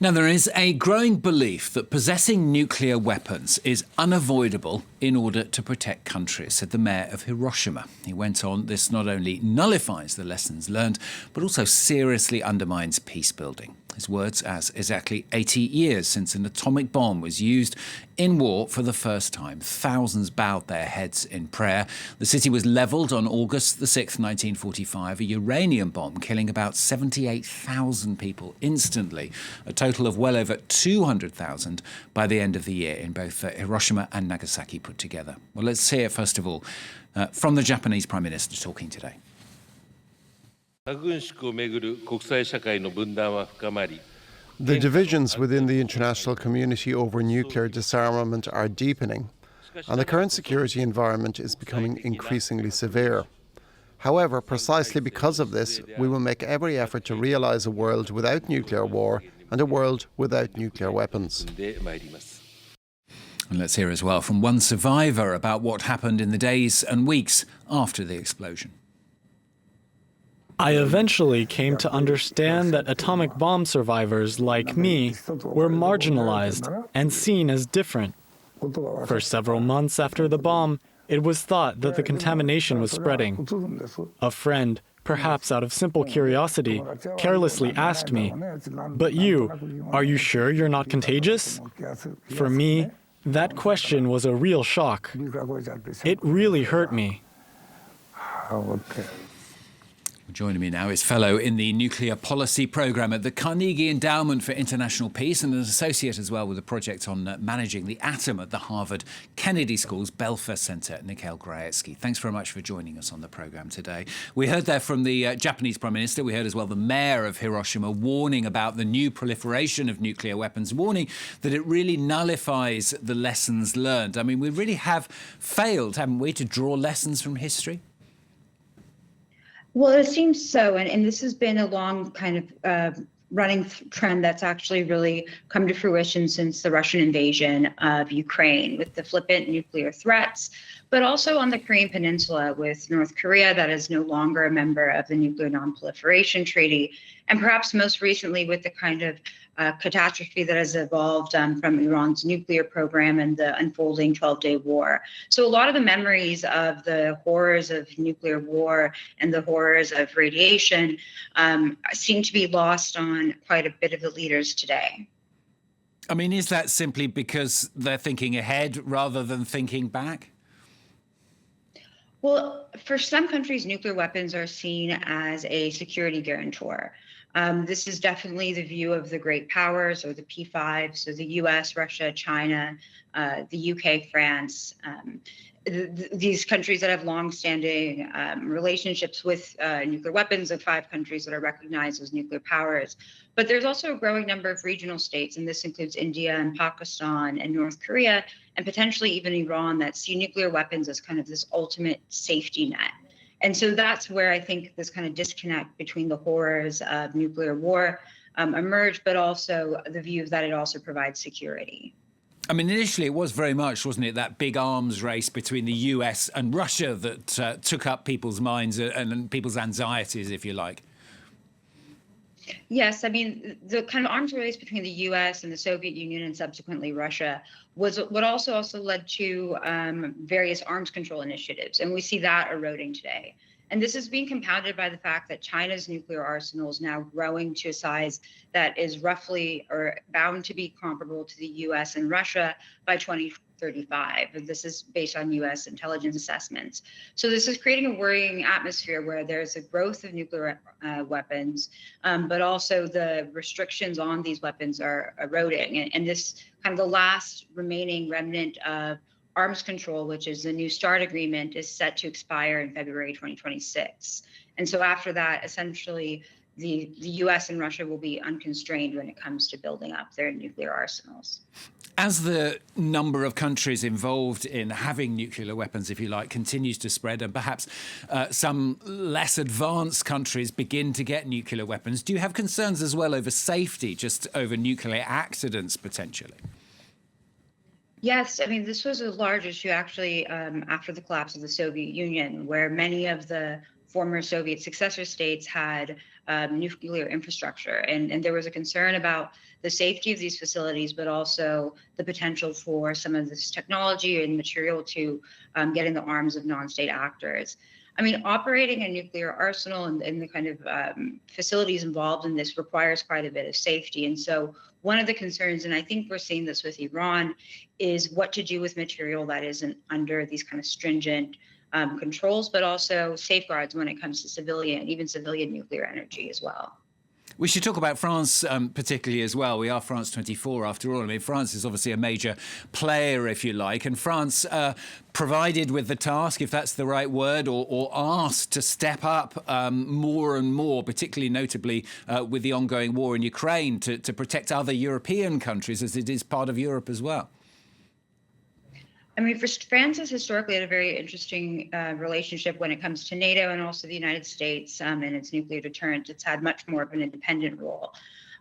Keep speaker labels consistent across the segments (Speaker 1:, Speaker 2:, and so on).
Speaker 1: Now, there is a growing belief that possessing nuclear weapons is unavoidable in order to protect countries, said the mayor of Hiroshima. He went on, this not only nullifies the lessons learned, but also seriously undermines peace building. His words as exactly 80 years since an atomic bomb was used in war for the first time. Thousands bowed their heads in prayer. The city was levelled on August the 6th, 1945, a uranium bomb killing about 78,000 people instantly, a total of well over 200,000 by the end of the year in both Hiroshima and Nagasaki put together. Well, let's hear, first of all, from the Japanese Prime Minister talking today.
Speaker 2: The
Speaker 3: divisions within the international community over nuclear disarmament are deepening, and the current security environment is becoming increasingly severe. However, precisely because of this, we will make every effort to realise a world without nuclear war and a world without nuclear weapons.
Speaker 1: And let's hear as well from one survivor about what happened in the days and weeks after the explosion.
Speaker 4: I eventually came to understand that atomic bomb survivors like me were marginalized and seen as different. For several months after the bomb, it was thought that the contamination was spreading. A friend, perhaps out of simple curiosity, carelessly asked me, "But are you sure you're not contagious?" For me, that question was a real shock. It really hurt me.
Speaker 1: Joining me now is fellow in the Nuclear Policy Programme at the Carnegie Endowment for International Peace and an associate as well with a project on managing the atom at the Harvard Kennedy School's Belfer Centre, Nicole Grajewski. Thanks very much for joining us on the programme today. We heard there from the Japanese Prime Minister. We heard as well the mayor of Hiroshima warning about the new proliferation of nuclear weapons, warning that it really nullifies the lessons learned. I mean, we really have failed, haven't we, to draw lessons from history?
Speaker 5: Well, it seems so, and this has been a long kind of running trend that's actually really come to fruition since the Russian invasion of Ukraine with the flippant nuclear threats, but also on the Korean Peninsula with North Korea that is no longer a member of the Nuclear Non-Proliferation Treaty, and perhaps most recently with the kind of catastrophe that has evolved from Iran's nuclear program and the unfolding 12-day war. So a lot of the memories of the horrors of nuclear war and the horrors of radiation seem to be lost on quite a bit of the leaders today.
Speaker 1: I mean, is that simply because they're thinking ahead rather than thinking back?
Speaker 5: Well, for some countries, nuclear weapons are seen as a security guarantor. This is definitely the view of the great powers, or the P5, so the US, Russia, China, the UK, France, these countries that have longstanding relationships with nuclear weapons, of 5 countries that are recognized as nuclear powers. But there's also a growing number of regional states, and this includes India and Pakistan and North Korea, and potentially even Iran, that see nuclear weapons as kind of this ultimate safety net. And so that's where I think this kind of disconnect between the horrors of nuclear war emerged, but also the view that it also provides security.
Speaker 1: I mean, initially it was very much, wasn't it, that big arms race between the US and Russia that took up people's minds and people's anxieties, if you like.
Speaker 5: Yes, I mean, the kind of arms race between the US and the Soviet Union and subsequently Russia was what also led to various arms control initiatives. And we see that eroding today. And this is being compounded by the fact that China's nuclear arsenal is now growing to a size that is roughly or bound to be comparable to the US and Russia by 2035. And this is based on US intelligence assessments. So this is creating a worrying atmosphere where there's a growth of nuclear weapons, but also the restrictions on these weapons are eroding. And this kind of the last remaining remnant of arms control, which is the New START agreement, is set to expire in February 2026. And so after that, essentially, the US and Russia will be unconstrained when it comes to building up their nuclear arsenals.
Speaker 1: As the number of countries involved in having nuclear weapons, if you like, continues to spread, and perhaps some less advanced countries begin to get nuclear weapons, do you have concerns as well over safety, just over nuclear accidents potentially?
Speaker 5: Yes, I mean, this was a large issue actually after the collapse of the Soviet Union, where many of the former Soviet successor states had nuclear infrastructure. And there was a concern about the safety of these facilities, but also the potential for some of this technology and material to get in the arms of non-state actors. I mean, operating a nuclear arsenal and the kind of facilities involved in this requires quite a bit of safety. And so one of the concerns, and I think we're seeing this with Iran, is what to do with material that isn't under these kind of stringent controls, but also safeguards when it comes to civilian, even civilian nuclear energy as well.
Speaker 1: We should talk about France particularly as well. We are France 24 after all. I mean, France is obviously a major player, if you like, and France provided with the task, if that's the right word, or asked to step up more and more, particularly notably with the ongoing war in Ukraine, to protect other European countries as it is part of Europe as well.
Speaker 5: I mean, France has historically had a very interesting relationship when it comes to NATO and also the United States and its nuclear deterrent. It's had much more of an independent role.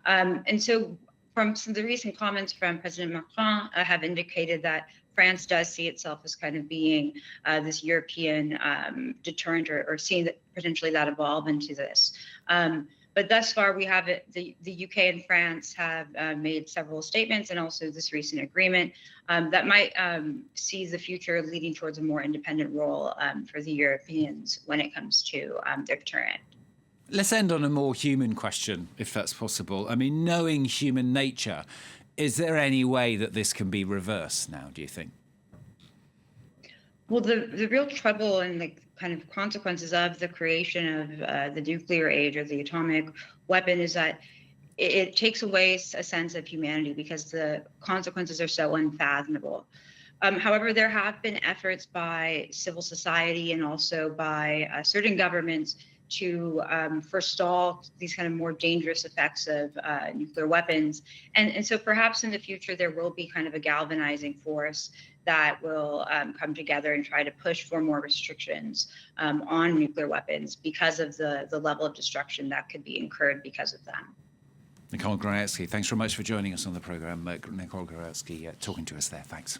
Speaker 5: And so from some of the recent comments from President Macron have indicated that France does see itself as kind of being this European deterrent or seeing that potentially that evolve into this. But thus far, we have the UK and France have made several statements and also this recent agreement that might see the future leading towards a more independent role for the Europeans when it comes to their deterrent.
Speaker 1: Let's end on a more human question, if that's possible. I mean, knowing human nature, is there any way that this can be reversed now, do you think?
Speaker 5: Well, the real trouble and the kind of consequences of the creation of the nuclear age or the atomic weapon is that it takes away a sense of humanity because the consequences are so unfathomable. However, there have been efforts by civil society and also by certain governments to forestall these kind of more dangerous effects of nuclear weapons. And so perhaps in the future, there will be kind of a galvanizing force that will come together and try to push for more restrictions on nuclear weapons because of the level of destruction that could be incurred because of them.
Speaker 1: Nicole Grajewski, thanks very much for joining us on the programme. Nicole Grajewski talking to us there. Thanks.